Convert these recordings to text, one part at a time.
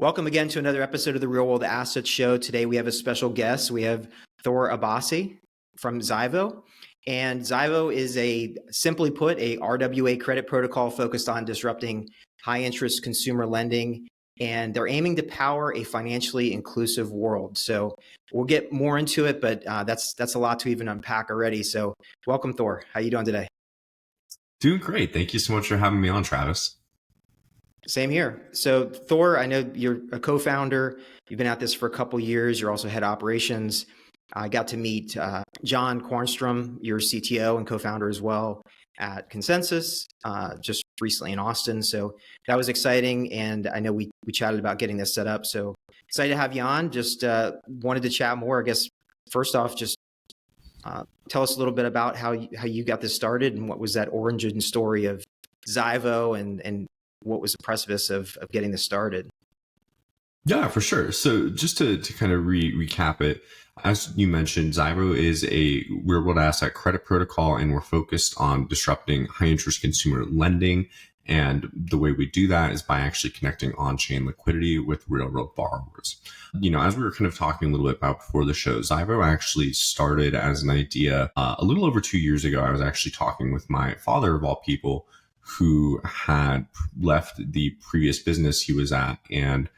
Welcome again to another episode of the Real World Assets Show. Today we have a special guest. We have Thor Abbasi from Zivoe. And Zyvo is simply put, a RWA credit protocol focused on disrupting high-interest consumer lending. And they're aiming to power a financially inclusive world. So we'll get more into it, but that's a lot to even unpack already. So welcome, Thor. How you doing today? Doing great. Thank you so much for having me on, Travis. Same here. So Thor, I know you're a co-founder. You've been at this for a couple of years. You're also head of operations. I got to meet John Kornstrom, your CTO and co-founder as well, at Consensus just recently in Austin. So that was exciting. And I know we chatted about getting this set up. So excited to have you on. Just wanted to chat more. I guess first off, just tell us a little bit about how you got this started and what was that origin story of Zivoe and what was the precipice of getting this started? Yeah, for sure. So just to kind of recap it, as you mentioned, Zivo is a real-world asset credit protocol, and we're focused on disrupting high-interest consumer lending. And the way we do that is by actually connecting on-chain liquidity with real-world borrowers. As we were kind of talking a little bit about before the show, Zivo actually started as an idea a little over 2 years ago. I was actually talking with my father, of all people, who had left the previous business he was at and,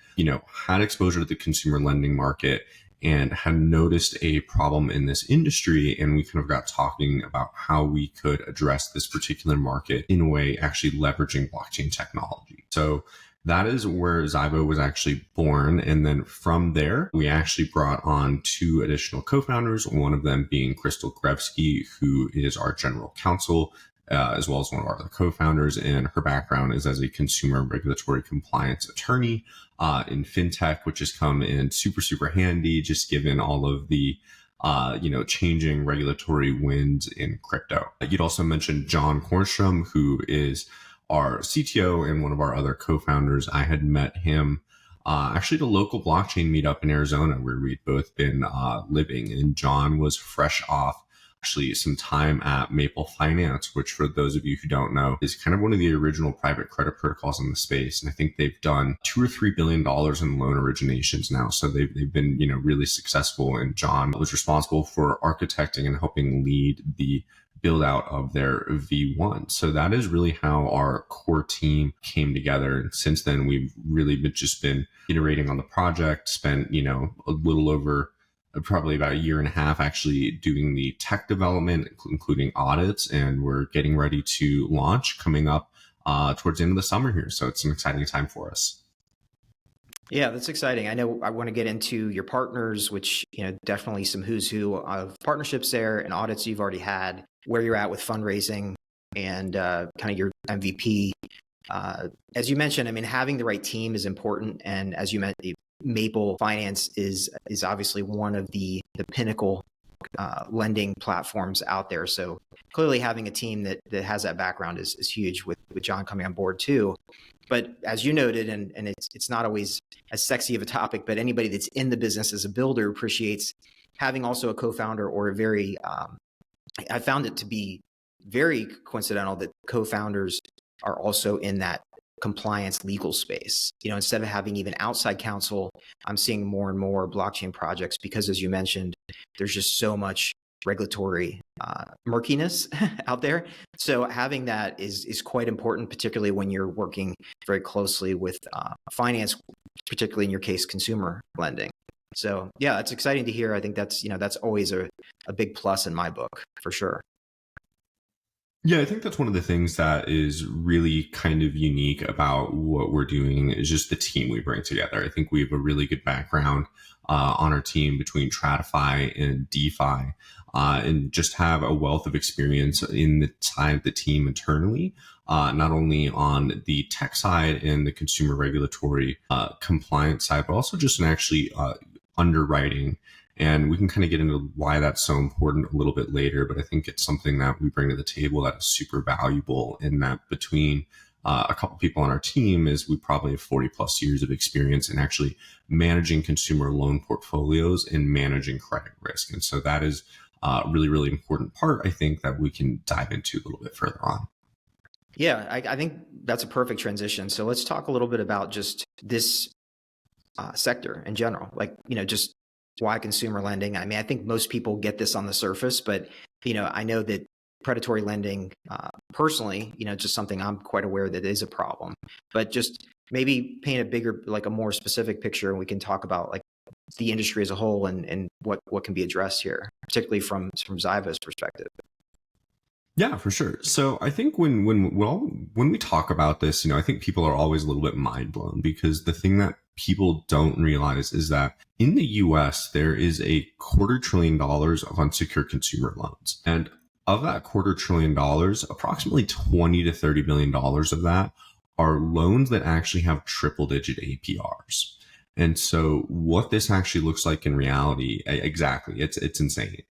had exposure to the consumer lending market and had noticed a problem in this industry. And we kind of got talking about how we could address this particular market in a way, actually leveraging blockchain technology. So that is where Zivo was actually born. And then from there, we actually brought on 2 additional co-founders, one of them being Crystal Grevsky, who is our general counsel, as well as one of our other co-founders. And her background is as a consumer regulatory compliance attorney in fintech, which has come in super, super handy, just given all of the changing regulatory winds in crypto. You'd also mentioned John Kornstrom, who is our CTO and one of our other co-founders. I had met him actually at a local blockchain meetup in Arizona where we'd both been living, and John was fresh off actually some time at Maple Finance, which for those of you who don't know is kind of one of the original private credit protocols in the space. And I think they've done $2 or $3 billion in loan originations now. So they've been, really successful. And John was responsible for architecting and helping lead the build out of their V1. So that is really how our core team came together. And since then, we've really just been iterating on the project, spent, a little over probably about 1.5 years actually doing the tech development, including audits, and we're getting ready to launch coming up towards the end of the summer here. So it's an exciting time for us. Yeah, that's exciting. I know I want to get into your partners, which, definitely some who's who of partnerships there and audits you've already had, where you're at with fundraising and kind of your MVP. As you mentioned, having the right team is important. And as you mentioned, Maple Finance is obviously one of the pinnacle lending platforms out there. So clearly having a team that has that background is huge with John coming on board too. But as you noted, and it's not always as sexy of a topic, but anybody that's in the business as a builder appreciates having also a co-founder or a very, I found it to be very coincidental that co-founders are also in that compliance legal space. Instead of having even outside counsel, I'm seeing more and more blockchain projects because, as you mentioned, there's just so much regulatory murkiness out there. So having that is quite important, particularly when you're working very closely with finance, particularly in your case, consumer lending. So yeah, that's exciting to hear. I think that's always a big plus in my book for sure. Yeah, I think that's one of the things that is really kind of unique about what we're doing is just the team we bring together. I think we have a really good background on our team between TradFi and DeFi and just have a wealth of experience in the side of the team internally, not only on the tech side and the consumer regulatory compliance side, but also just in actually underwriting. And we can kind of get into why that's so important a little bit later, but I think it's something that we bring to the table that is super valuable in that between a couple people on our team is we probably have 40 plus years of experience in actually managing consumer loan portfolios and managing credit risk. And so that is a really, really important part, I think, that we can dive into a little bit further on. Yeah, I think that's a perfect transition. So let's talk a little bit about just this sector in general. Like, just why consumer lending? I mean, I think most people get this on the surface, but, I know that predatory lending, personally, just something I'm quite aware that is a problem. But just maybe paint a bigger, like a more specific picture, and we can talk about like the industry as a whole and what can be addressed here, particularly from Zyvo's perspective. Yeah, for sure. So I think when we talk about this, I think people are always a little bit mind blown, because the thing that people don't realize is that in the US, there is $250 billion of unsecured consumer loans. And of that $250 billion, approximately 20 to $30 billion of that are loans that actually have triple digit APRs. And so what this actually looks like in reality, exactly, it's insane,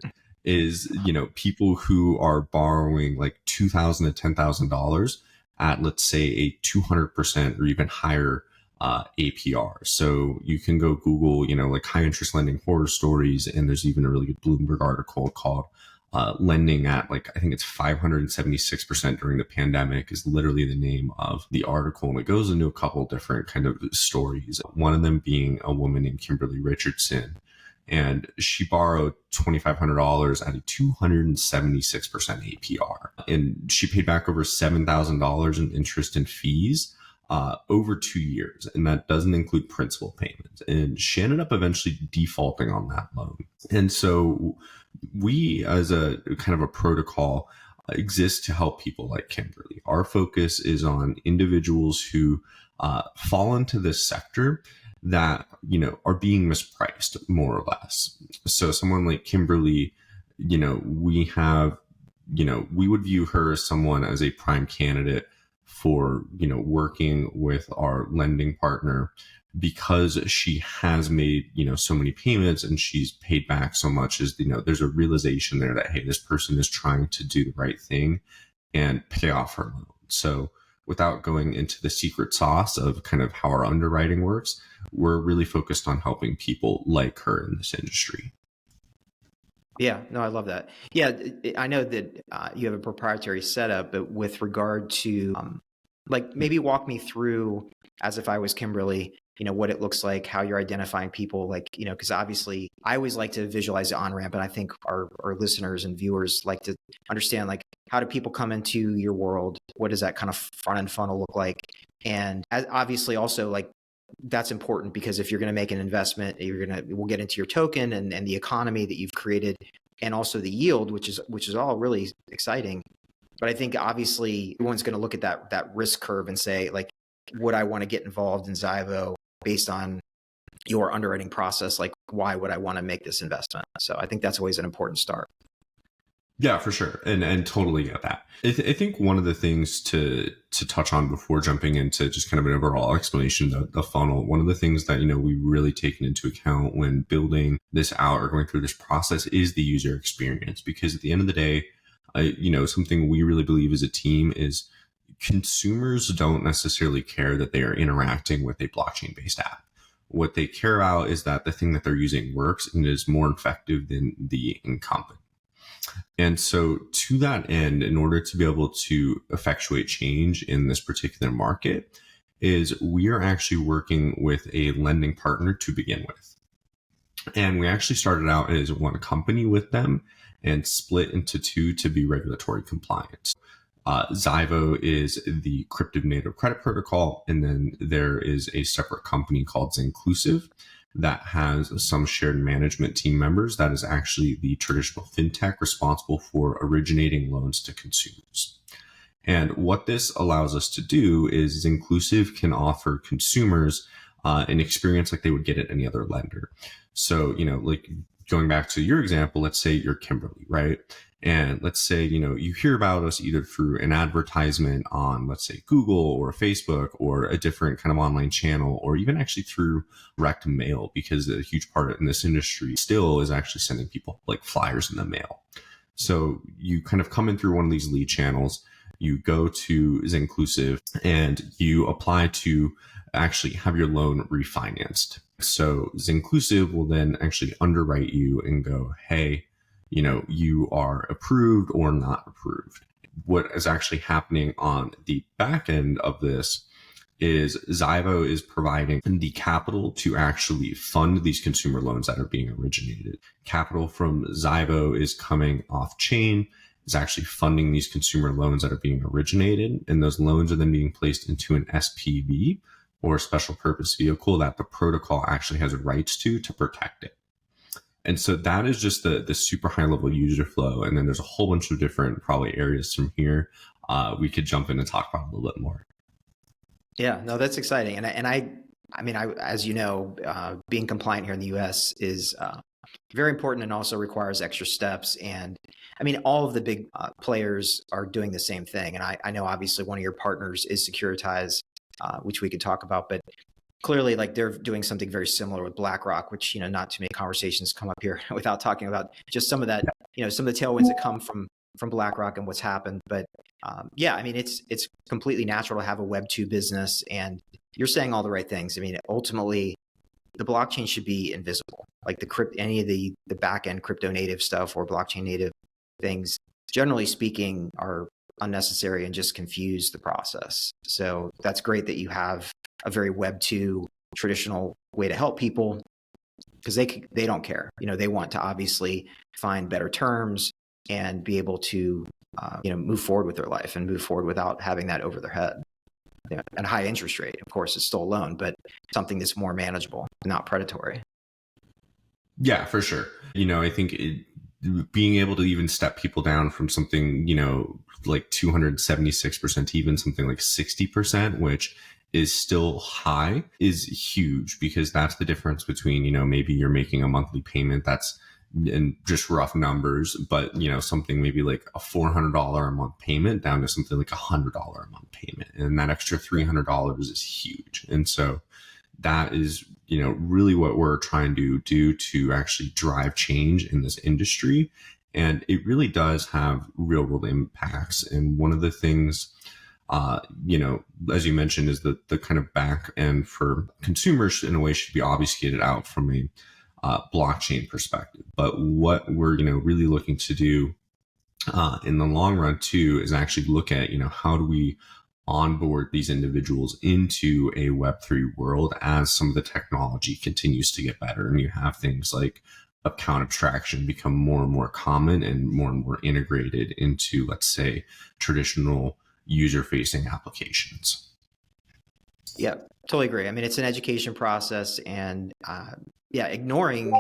is, people who are borrowing like $2,000 to $10,000 at, let's say, a 200% or even higher APR. So you can go Google, like high interest lending horror stories. And there's even a really good Bloomberg article called lending at, like, I think it's 576% during the pandemic is literally the name of the article. And it goes into a couple different kind of stories. One of them being a woman named Kimberly Richardson. And she borrowed $2,500 at a 276% APR. And she paid back over $7,000 in interest and fees over 2 years. And that doesn't include principal payments. And she ended up eventually defaulting on that loan. And so we, as a kind of a protocol, exist to help people like Kimberly. Our focus is on individuals who fall into this sector that, are being mispriced, more or less. So someone like Kimberly, we have, we would view her as someone as a prime candidate for, working with our lending partner, because she has made, so many payments and she's paid back so much. Is, there's a realization there that, hey, this person is trying to do the right thing and pay off her loan. So without going into the secret sauce of kind of how our underwriting works, we're really focused on helping people like her in this industry. Yeah, no, I love that. Yeah, I know that you have a proprietary setup, but with regard to like, maybe walk me through, as if I was Kimberly, what it looks like, how you're identifying people, like, because obviously I always like to visualize the on-ramp, and I think our listeners and viewers like to understand, like, how do people come into your world? What does that kind of front-end funnel look like? And obviously also, like, that's important, because if you're going to make an investment, we'll get into your token and the economy that you've created, and also the yield, which is all really exciting. But I think obviously everyone's going to look at that risk curve and say, like, would I want to get involved in Zyvo based on your underwriting process? Like, why would I want to make this investment? So I think that's always an important start. Yeah, for sure. And totally get that. I think one of the things to touch on before jumping into just kind of an overall explanation of the funnel, one of the things that, we really taken into account when building this out or going through this process is the user experience. Because at the end of the day, something we really believe as a team is consumers don't necessarily care that they are interacting with a blockchain-based app. What they care about is that the thing that they're using works and is more effective than the incumbent. And so to that end, in order to be able to effectuate change in this particular market, is we are actually working with a lending partner to begin with. And we actually started out as one company with them and split into two to be regulatory compliant. Zivoe is the crypto native credit protocol, and then there is a separate company called Zinclusive that has some shared management team members that is actually the traditional fintech responsible for originating loans to consumers. And what this allows us to do is Zinclusive can offer consumers an experience like they would get at any other lender. So, like going back to your example, let's say you're Kimberly, right? And let's say, you hear about us either through an advertisement on, let's say, Google or Facebook or a different kind of online channel, or even actually through direct mail, because a huge part in this industry still is actually sending people like flyers in the mail. So you kind of come in through one of these lead channels, you go to Zinclusive, and you apply to actually have your loan refinanced. So Zinclusive will then actually underwrite you and go, hey, you are approved or not approved. What is actually happening on the back end of this is Zyvo is providing the capital to actually fund these consumer loans that are being originated. Capital from Zyvo is coming off chain, is actually funding these consumer loans that are being originated. And those loans are then being placed into an SPV, or a special purpose vehicle, that the protocol actually has rights to protect it. And so that is just the super high level user flow. And then there's a whole bunch of different probably areas from here we could jump in and talk about a little bit more. Yeah, no, that's exciting. I mean, as you know, being compliant here in the US is very important, and also requires extra steps. And I mean, all of the big players are doing the same thing. And I know obviously one of your partners is Securitize, which we could talk about, but clearly, like, they're doing something very similar with BlackRock, which, not too many conversations come up here without talking about just some of that, some of the tailwinds that come from BlackRock and what's happened. But yeah, I mean, it's completely natural to have a Web2 business, and you're saying all the right things. I mean, ultimately, the blockchain should be invisible. Like any of the back end crypto native stuff or blockchain native things, generally speaking, are unnecessary and just confuse the process. So that's great that you have a very Web2 traditional way to help people, because they don't care. They want to obviously find better terms and be able to move forward with their life and move forward without having that over their head. And a high interest rate, of course, it's still a loan, but something that's more manageable, not predatory. Yeah, for sure. I think being able to even step people down from something, like 276% to even something like 60%, which is still high, is huge, because that's the difference between, maybe you're making a monthly payment that's in just rough numbers, but something maybe like a $400 a month payment down to something like $100 a month payment. And that extra $300 is huge. And so that is, really what we're trying to do to actually drive change in this industry. And it really does have real world impacts. And one of the things, as you mentioned, is the kind of back end for consumers in a way should be obfuscated out from a blockchain perspective. But what we're, really looking to do in the long run too, is actually look at, how do we onboard these individuals into a Web3 world as some of the technology continues to get better, and you have things like account abstraction become more and more common and more integrated into, let's say, traditional user-facing applications. Yeah, totally agree. I mean, it's an education process, and ignoring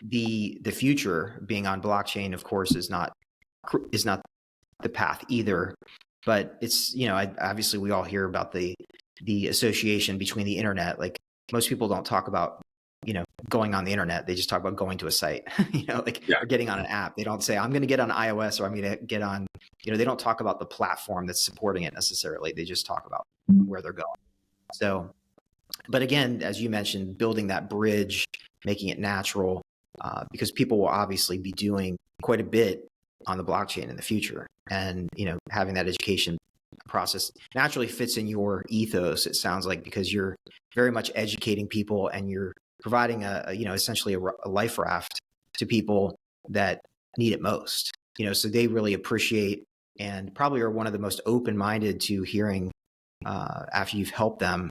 the future being on blockchain, of course, is not the path either. But it's, obviously we all hear about the association between the internet. Like, most people don't talk about, going on the internet. They just talk about going to a site, or getting on an app. They don't say, I'm going to get on iOS, or I'm going to get on, they don't talk about the platform that's supporting it necessarily. They just talk about where they're going. So, but again, as you mentioned, building that bridge, making it natural, because people will obviously be doing quite a bit on the blockchain in the future. And, having that education process naturally fits in your ethos, it sounds like, because you're very much educating people, and you're providing essentially a life raft to people that need it most. So they really appreciate, and probably are one of the most open-minded to hearing, after you've helped them,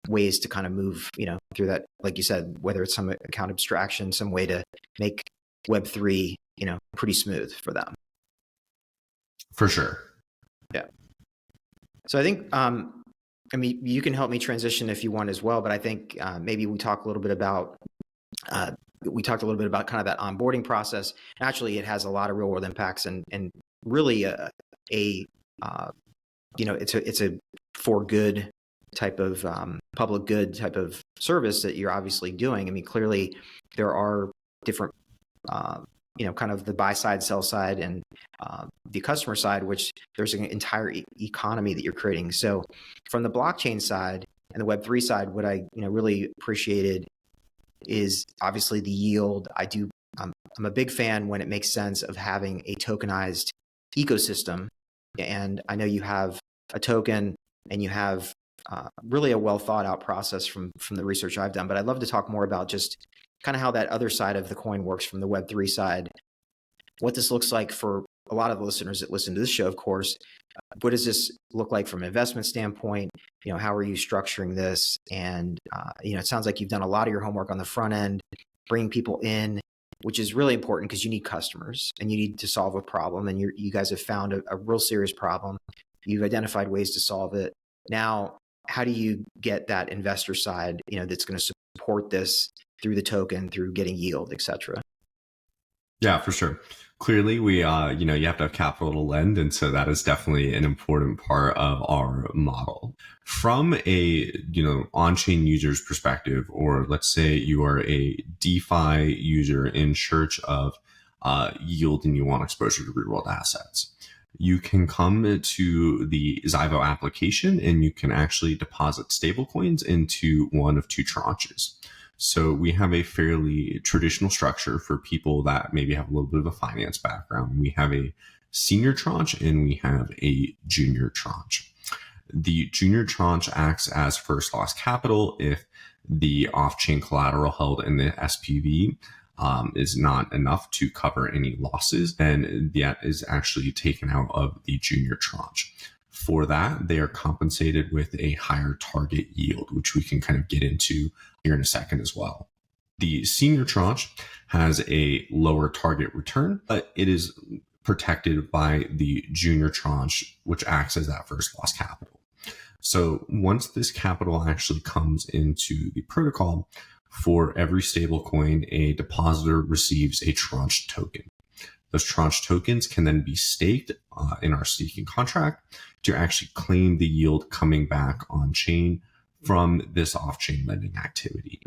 ways to kind of move, through that, like you said, whether it's some account abstraction, some way to make Web3, pretty smooth for them. For sure. Yeah. So I think, I mean, you can help me transition if you want as well, but I think maybe we talked a little bit about kind of that onboarding process. Actually, it has a lot of real world impacts, and really it's a for good type of public good type of service that you're obviously doing. I mean, clearly there are different, kind of the buy side, sell side, and the customer side, which there's an entire economy that you're creating. So from the blockchain side and the Web3 side, what I really appreciated is obviously the yield. I'm a big fan when it makes sense of having a tokenized ecosystem. And I know you have a token, and you have really a well thought out process from the research I've done. But I'd love to talk more about just kind of how that other side of the coin works from the Web3 side, what this looks like for a lot of the listeners that listen to this show, of course, what does this look like from an investment standpoint? How are you structuring this? And, it sounds like you've done a lot of your homework on the front end, bringing people in, which is really important because you need customers and you need to solve a problem. And you guys have found a real serious problem. You've identified ways to solve it. Now, how do you get that investor side, that's going to support this through the token, through getting yield, et cetera? Yeah, for sure. Clearly, we, you have to have capital to lend. And so that is definitely an important part of our model. From a, on-chain user's perspective, or let's say you are a DeFi user in search of yield and you want exposure to real world assets, you can come to the Zyvo application and you can actually deposit stablecoins into one of two tranches. So we have a fairly traditional structure for people that maybe have a little bit of a finance background. We have a senior tranche and we have a junior tranche. The junior tranche acts as first loss capital if the off-chain collateral held in the SPV is not enough to cover any losses, and that is actually taken out of the junior tranche. For that, they are compensated with a higher target yield, which we can kind of get into here in a second as well. The senior tranche has a lower target return, but it is protected by the junior tranche, which acts as that first loss capital. So once this capital actually comes into the protocol, for every stablecoin, a depositor receives a tranche token. Those tranche tokens can then be staked in our staking contract to actually claim the yield coming back on chain from this off-chain lending activity.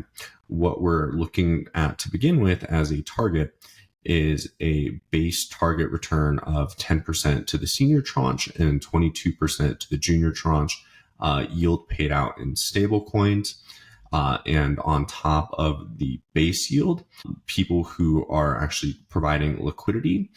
What we're looking at to begin with as a target is a base target return of 10% to the senior tranche and 22% to the junior tranche, yield paid out in stablecoins. And on top of the base yield, people who are actually providing liquidity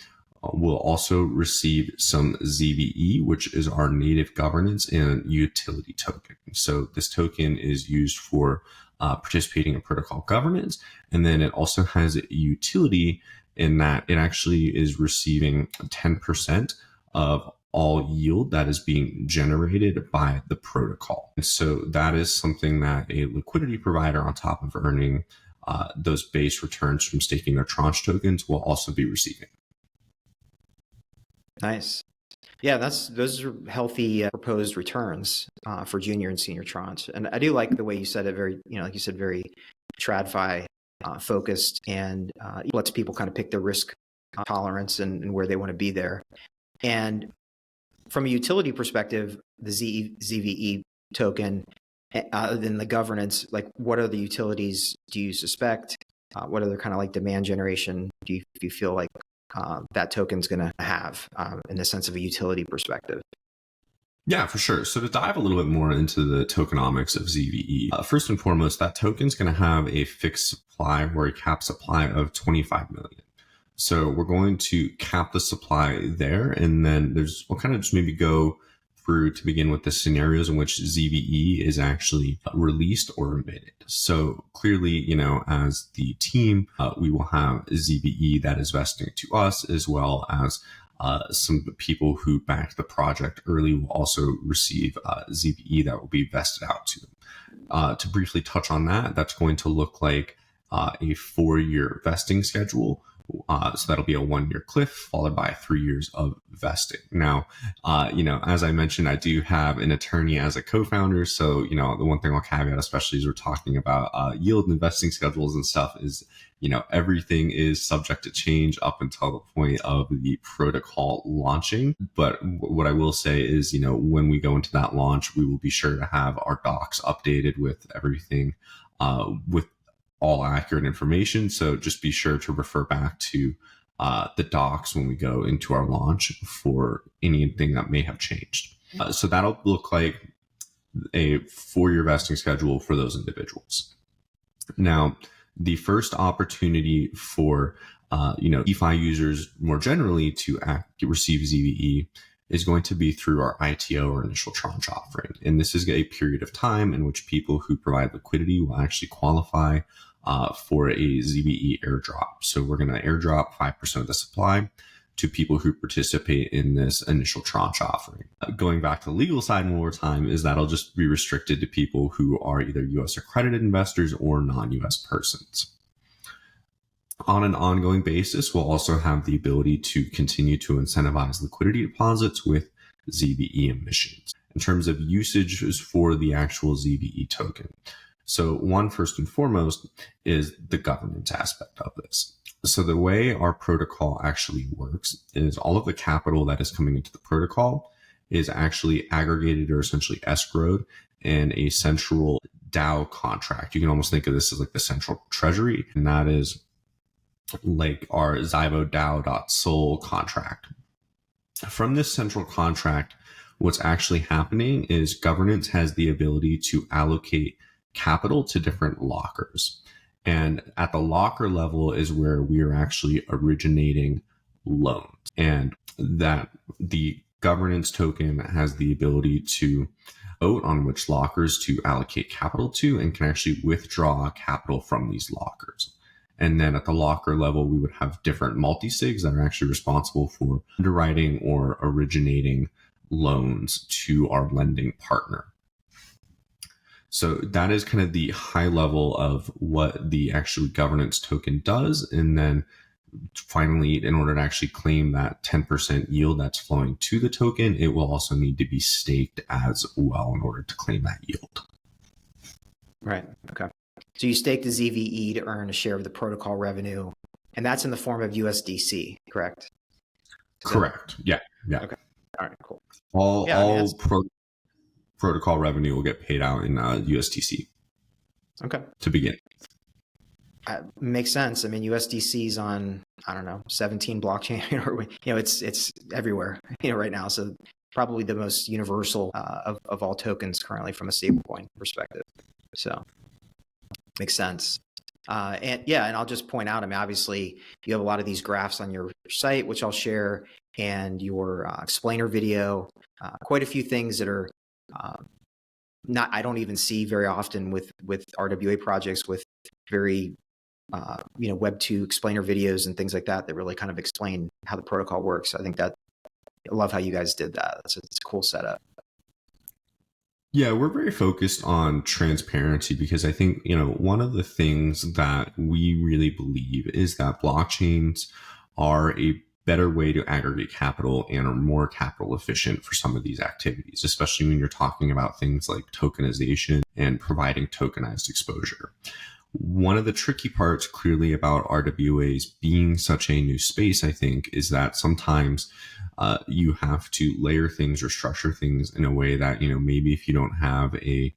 will also receive some ZVE, which is our native governance and utility token. So this token is used for participating in protocol governance. And then it also has a utility in that it actually is receiving 10% of all yield that is being generated by the protocol. And so that is something that a liquidity provider, on top of earning those base returns from staking their tranche tokens, will also be receiving. Nice. Yeah, those are healthy proposed returns for junior and senior tranche. And I do like the way you said it, very, like you said, very TradFi focused, and lets people kind of pick their risk tolerance and where they want to be there. And from a utility perspective, the ZVE token, other than the governance, like what other utilities do you suspect? What other kind of like demand generation do you feel like that token's going to have in the sense of a utility perspective? Yeah, for sure. So to dive a little bit more into the tokenomics of ZVE, first and foremost, that token's going to have a fixed supply or a cap supply of 25 million. So we're going to cap the supply there, and then we'll kind of just maybe go through to begin with the scenarios in which ZVE is actually released or emitted. So clearly, as the team, we will have ZVE that is vesting to us, as well as some people who backed the project early will also receive ZVE that will be vested out to them. To briefly touch on that, that's going to look like a 4-year vesting schedule. So that'll be a 1-year cliff followed by 3 years of vesting. Now, as I mentioned, I do have an attorney as a co-founder. So, the one thing I'll caveat, especially as we're talking about yield and investing schedules and stuff, is, everything is subject to change up until the point of the protocol launching. But what I will say is, when we go into that launch, we will be sure to have our docs updated with everything, with all accurate information. So just be sure to refer back to the docs when we go into our launch for anything that may have changed. So that'll look like a 4-year vesting schedule for those individuals. Now, the first opportunity for DeFi users more generally to receive ZVE is going to be through our ITO, or initial tranche offering. And this is a period of time in which people who provide liquidity will actually qualify for a ZVE airdrop. So we're going to airdrop 5% of the supply to people who participate in this initial tranche offering. Going back to the legal side one more time is that'll just be restricted to people who are either U.S. accredited investors or non-U.S. persons. On an ongoing basis, we'll also have the ability to continue to incentivize liquidity deposits with ZVE emissions. In terms of usages for the actual ZVE token. So one, first and foremost, is the governance aspect of this. So the way our protocol actually works is all of the capital that is coming into the protocol is actually aggregated or essentially escrowed in a central DAO contract. You can almost think of this as like the central treasury, and that is like our Zyvo DAO.sol contract. From this central contract, what's actually happening is governance has the ability to allocate capital to different lockers. And at the locker level is where we are actually originating loans. And that the governance token has the ability to vote on which lockers to allocate capital to and can actually withdraw capital from these lockers. And then at the locker level, we would have different multi-sigs that are actually responsible for underwriting or originating loans to our lending partner. So that is kind of the high level of what the actual governance token does. And then finally, in order to actually claim that 10% yield that's flowing to the token, it will also need to be staked as well in order to claim that yield. Right. Okay. So you stake the ZVE to earn a share of the protocol revenue, and that's in the form of USDC, correct? Correct. Yeah. Okay. All right. Cool. All protocol revenue will get paid out in USDC. Okay. To begin. Makes sense. I mean, USDC is on, I don't know, 17 blockchain, or it's everywhere, right now. So probably the most universal of all tokens currently from a stablecoin perspective. So makes sense. And I'll just point out, I mean, obviously you have a lot of these graphs on your site, which I'll share, and your explainer video, quite a few things that are I don't even see very often with RWA projects with very, Web 2 explainer videos and things like that really kind of explain how the protocol works. I think I love how you guys did that. It's a cool setup. Yeah, we're very focused on transparency because I think, one of the things that we really believe is that blockchains are a better way to aggregate capital and are more capital efficient for some of these activities, especially when you're talking about things like tokenization and providing tokenized exposure. One of the tricky parts clearly about RWAs being such a new space, I think, is that sometimes you have to layer things or structure things in a way that, maybe if you don't have a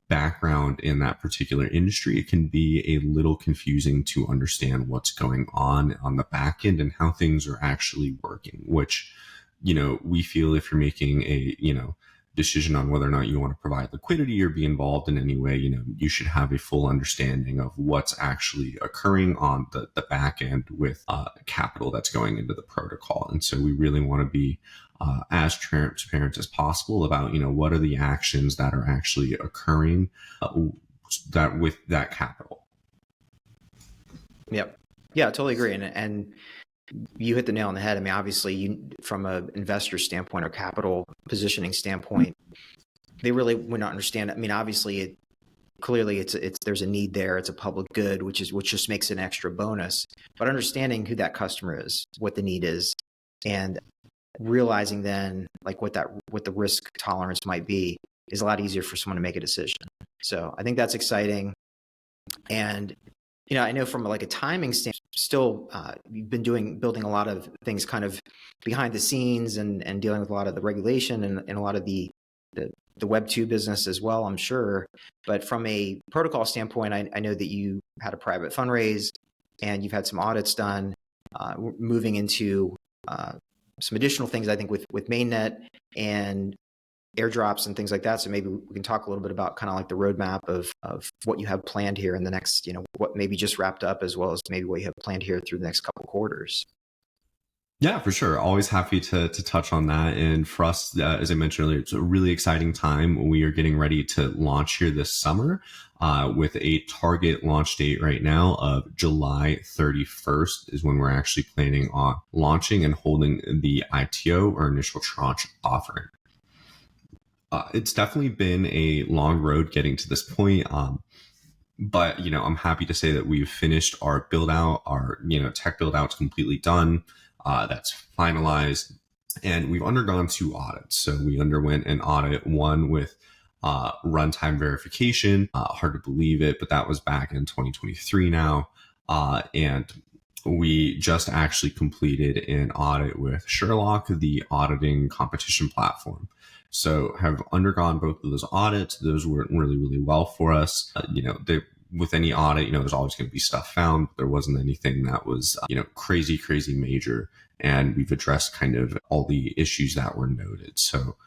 background in that particular industry, it can be a little confusing to understand what's going on the back end and how things are actually working, which, we feel if you're making a, decision on whether or not you want to provide liquidity or be involved in any way, you should have a full understanding of what's actually occurring on the back end with capital that's going into the protocol. And so we really want to be as transparent as possible about, what are the actions that are actually occurring that with that capital. Yep. Yeah, I totally agree. And you hit the nail on the head. I mean, obviously, from an investor standpoint or capital positioning standpoint, they really would not understand. I mean, obviously, clearly, there's a need there. It's a public good, which just makes it an extra bonus. But understanding who that customer is, what the need is, and realizing then like what the risk tolerance might be is a lot easier for someone to make a decision. So I think that's exciting. And I know from like a timing standpoint, still you've been building a lot of things kind of behind the scenes and dealing with a lot of the regulation and a lot of the Web 2 business as well, I'm sure. But from a protocol standpoint, I know that you had a private fundraise and you've had some audits done, moving into some additional things, I think, with mainnet and airdrops and things like that. So maybe we can talk a little bit about kind of like the roadmap of what you have planned here in the next, what maybe just wrapped up, as well as maybe what you have planned here through the next couple of quarters. Yeah, for sure. Always happy to touch on that. And for us, as I mentioned earlier, it's a really exciting time. We are getting ready to launch here this summer with a target launch date right now of July 31st is when we're actually planning on launching and holding the ITO, or initial tranche offering. It's definitely been a long road getting to this point. But, I'm happy to say that we've finished our build out, our, tech build out's completely done. That's finalized. And we've undergone 2 audits. So we underwent an audit, one with runtime verification. Hard to believe it, but that was back in 2023 now. And we just actually completed an audit with Sherlock, the auditing competition platform. So have undergone both of those audits. Those went really, really well for us. With any audit, there's always going to be stuff found. There wasn't anything that was, crazy major. And we've addressed kind of all the issues that were noted. So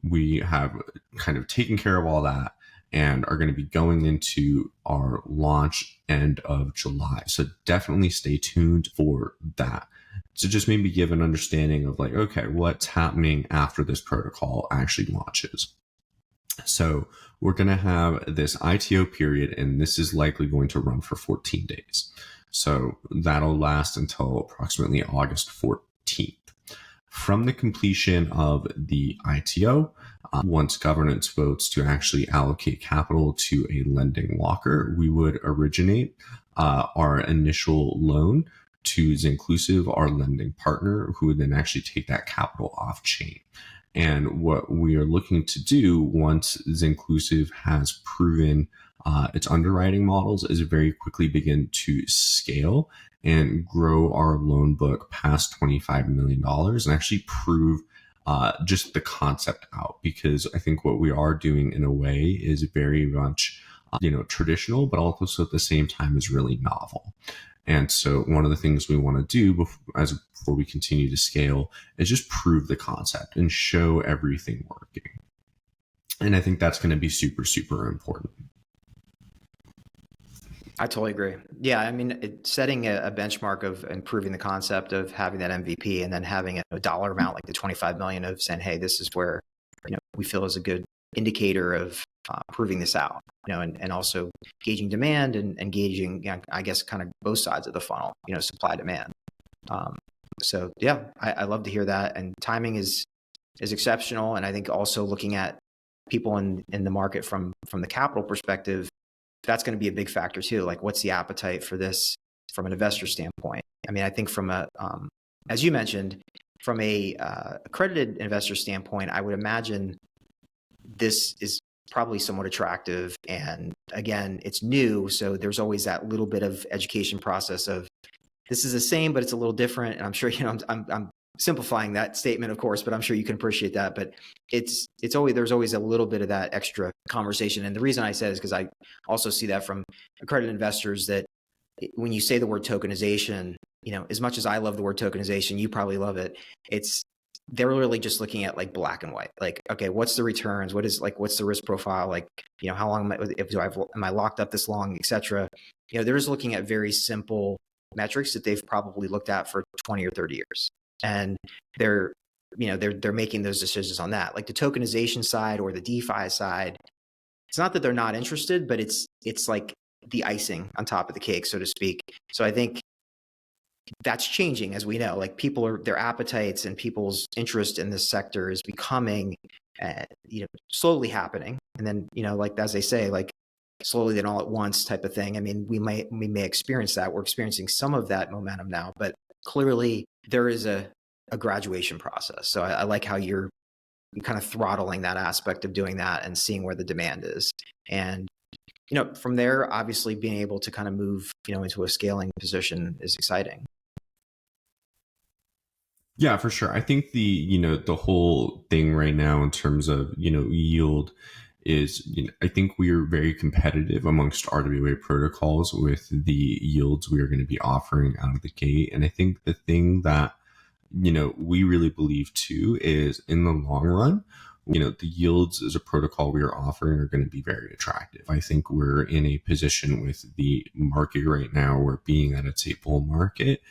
we have kind of taken care of all that and are going to be going into our launch end of July. So definitely stay tuned for that. So just maybe give an understanding of okay, what's happening after this protocol actually launches. So we're going to have this ITO period, and this is likely going to run for 14 days. So that'll last until approximately August 14th. From the completion of the ITO, once governance votes to actually allocate capital to a lending locker, we would originate our initial loan to Zinclusive, our lending partner, who would then actually take that capital off chain. And what we are looking to do once Zinclusive has proven its underwriting models is very quickly begin to scale and grow our loan book past $25 million and actually prove just the concept out. Because I think what we are doing in a way is very much, traditional, but also at the same time is really novel. And so one of the things we want to do before we continue to scale is just prove the concept and show everything working. And I think that's going to be super, super important. I totally agree. Yeah, I mean, setting a benchmark of improving the concept of having that MVP and then having a dollar amount like the 25 million of saying, hey, this is where we feel is a good indicator of proving this out, and also gauging demand and gauging, I guess, kind of both sides of the funnel, supply demand. So yeah, I love to hear that. And timing is exceptional. And I think also looking at people in the market from the capital perspective, that's going to be a big factor too. Like, what's the appetite for this from an investor standpoint? I mean, I think from as you mentioned, from a accredited investor standpoint, I would imagine this is probably somewhat attractive. And again, it's new. So there's always that little bit of education process of this is the same, but it's a little different. And I'm sure, I'm simplifying that statement, of course, but I'm sure you can appreciate that. But there's always a little bit of that extra conversation. And the reason I said is because I also see that from accredited investors that when you say the word tokenization, as much as I love the word tokenization, you probably love it. They're really just looking at like black and white, like, okay, what's the returns? What's the risk profile? Like, how long am I locked up this long, et cetera? They're just looking at very simple metrics that they've probably looked at for 20 or 30 years. And they're making those decisions on that. Like the tokenization side or the DeFi side, it's not that they're not interested, but it's like the icing on top of the cake, so to speak. So I think that's changing, as we know. Like their appetites and people's interest in this sector is becoming, slowly happening. And then, like as they say, like slowly then all at once type of thing. I mean, we may experience that. We're experiencing some of that momentum now, but clearly there is a graduation process. So I like how you're kind of throttling that aspect of doing that and seeing where the demand is. And, from there, obviously being able to kind of move, into a scaling position is exciting. Yeah, for sure. I think the whole thing right now in terms of, yield is, I think we are very competitive amongst RWA protocols with the yields we are going to be offering out of the gate. And I think the thing that, we really believe too is in the long run, the yields as a protocol we are offering are going to be very attractive. I think we're in a position with the market right now where being that it's a bull market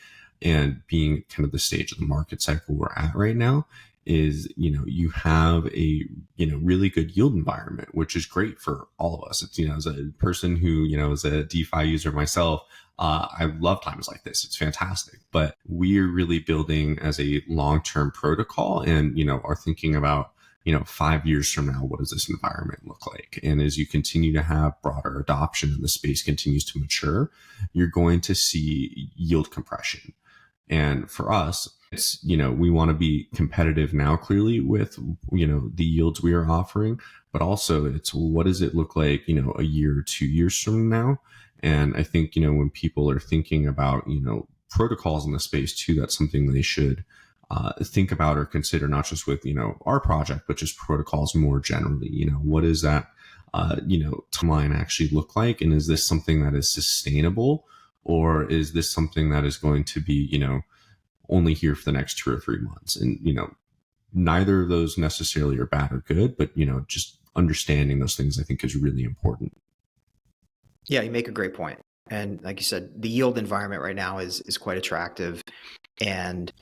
and being kind of the stage of the market cycle we're at right now, is, you have a, really good yield environment, which is great for all of us. It's, as a person who, is a DeFi user myself, I love times like this. It's fantastic, but we're really building as a long-term protocol and, are thinking about, 5 years from now, what does this environment look like? And as you continue to have broader adoption and the space continues to mature, you're going to see yield compression. And for us, it's, we want to be competitive now, clearly, with, the yields we are offering, but also it's what does it look like, a year or 2 years from now? And I think, when people are thinking about, protocols in the space too, that's something they should think about or consider, not just with, our project, but just protocols more generally. What is that, timeline actually look like? And is this something that is sustainable? Or is this something that is going to be, only here for the next 2 or 3 months? And, neither of those necessarily are bad or good, but, just understanding those things I think is really important. Yeah, you make a great point. And like you said, the yield environment right now is quite attractive. And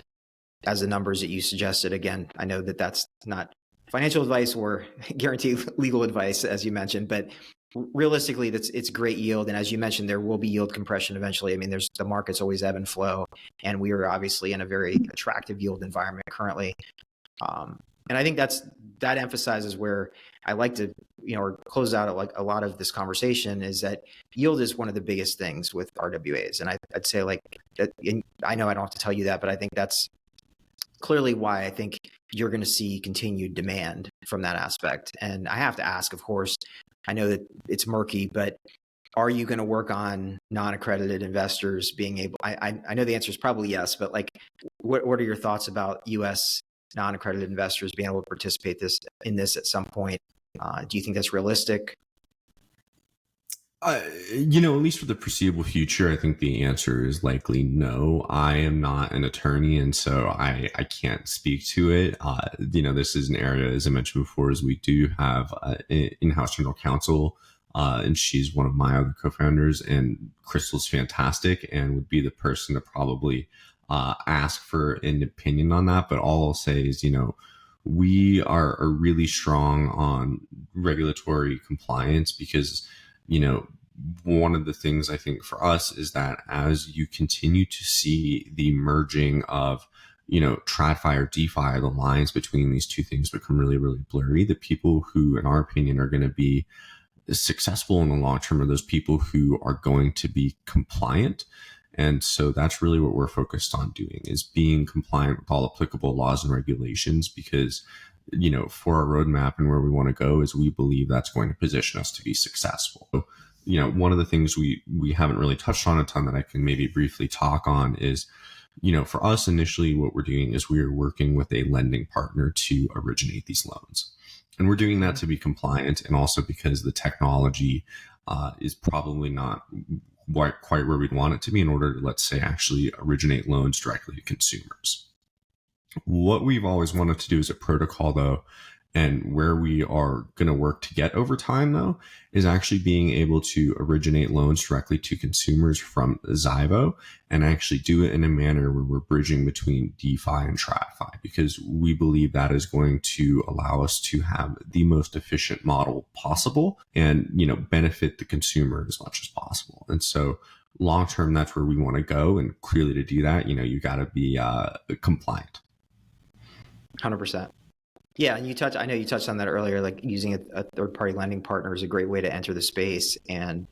as the numbers that you suggested, again, I know that that's not financial advice or guaranteed legal advice, as you mentioned, but realistically, it's great yield. And as you mentioned, there will be yield compression eventually. I mean, the markets always ebb and flow, and we are obviously in a very attractive yield environment currently. And I think that emphasizes where I like to, or close out like a lot of this conversation, is that yield is one of the biggest things with RWAs. And I'd say like that. I know I don't have to tell you that, but I think that's clearly why I think you're going to see continued demand from that aspect. And I have to ask, of course, I know that it's murky, but are you going to work on non-accredited investors being able? I know the answer is probably yes, but like, what are your thoughts about U.S. non-accredited investors being able to participate in this at some point? Do you think that's realistic? At least for the foreseeable future, I think the answer is likely no. I am not an attorney, and so I can't speak to it. This is an area, as I mentioned before, is we do have in-house general counsel, and she's one of my other co-founders, and Crystal's fantastic and would be the person to probably ask for an opinion on that. But all I'll say is, we are really strong on regulatory compliance because, one of the things I think for us is that as you continue to see the merging of, TradFi or DeFi, the lines between these two things become really, really blurry. The people who, in our opinion, are going to be successful in the long term are those people who are going to be compliant. And so that's really what we're focused on doing, is being compliant with all applicable laws and regulations, because, for our roadmap and where we want to go is we believe that's going to position us to be successful. So, one of the things we haven't really touched on a ton that I can maybe briefly talk on is, for us initially, what we're doing is we're working with a lending partner to originate these loans. And we're doing that to be compliant, and also because the technology is probably not quite where we'd want it to be in order to, let's say, actually originate loans directly to consumers. What we've always wanted to do as a protocol, though, and where we are going to work to get over time, though, is actually being able to originate loans directly to consumers from Zyvo and actually do it in a manner where we're bridging between DeFi and TradFi, because we believe that is going to allow us to have the most efficient model possible and, benefit the consumer as much as possible. And so long term, that's where we want to go. And clearly to do that, you got to be compliant. 100%. Yeah, and I know you touched on that earlier, like using a third-party lending partner is a great way to enter the space. And,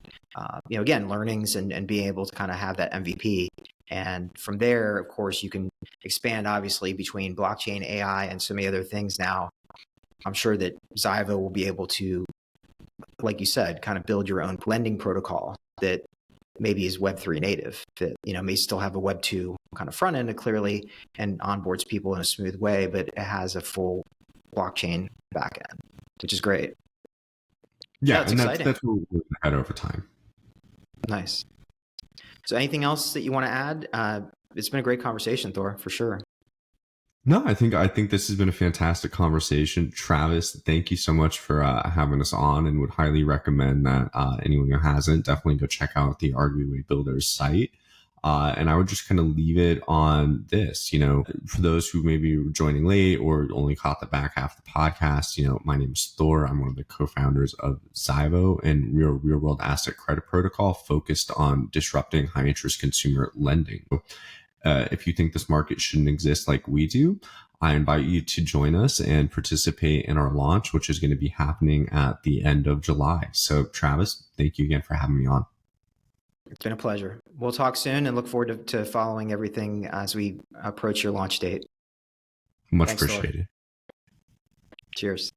again, learnings and being able to kind of have that MVP. And from there, of course, you can expand, obviously, between blockchain, AI, and so many other things now. I'm sure that Zyvo will be able to, like you said, kind of build your own lending protocol that maybe is Web3 native, that, may still have a Web2 kind of front end clearly and onboards people in a smooth way, but it has a full blockchain backend, which is great. Yeah, and that's what we're at over time. Nice. So anything else that you want to add? It's been a great conversation, Thor, for sure. No, I think this has been a fantastic conversation. Travis, thank you so much for having us on, and would highly recommend that anyone who hasn't, definitely go check out the RWA Builders site. And I would just kind of leave it on this, for those who maybe were joining late or only caught the back half of the podcast, my name is Thor. I'm one of the co-founders of Zyvo, and we're a real world asset credit protocol focused on disrupting high interest consumer lending. If you think this market shouldn't exist like we do, I invite you to join us and participate in our launch, which is going to be happening at the end of July. So Travis, thank you again for having me on. It's been a pleasure. We'll talk soon and look forward to following everything as we approach your launch date. Much Thanks, appreciated. Thor. Cheers.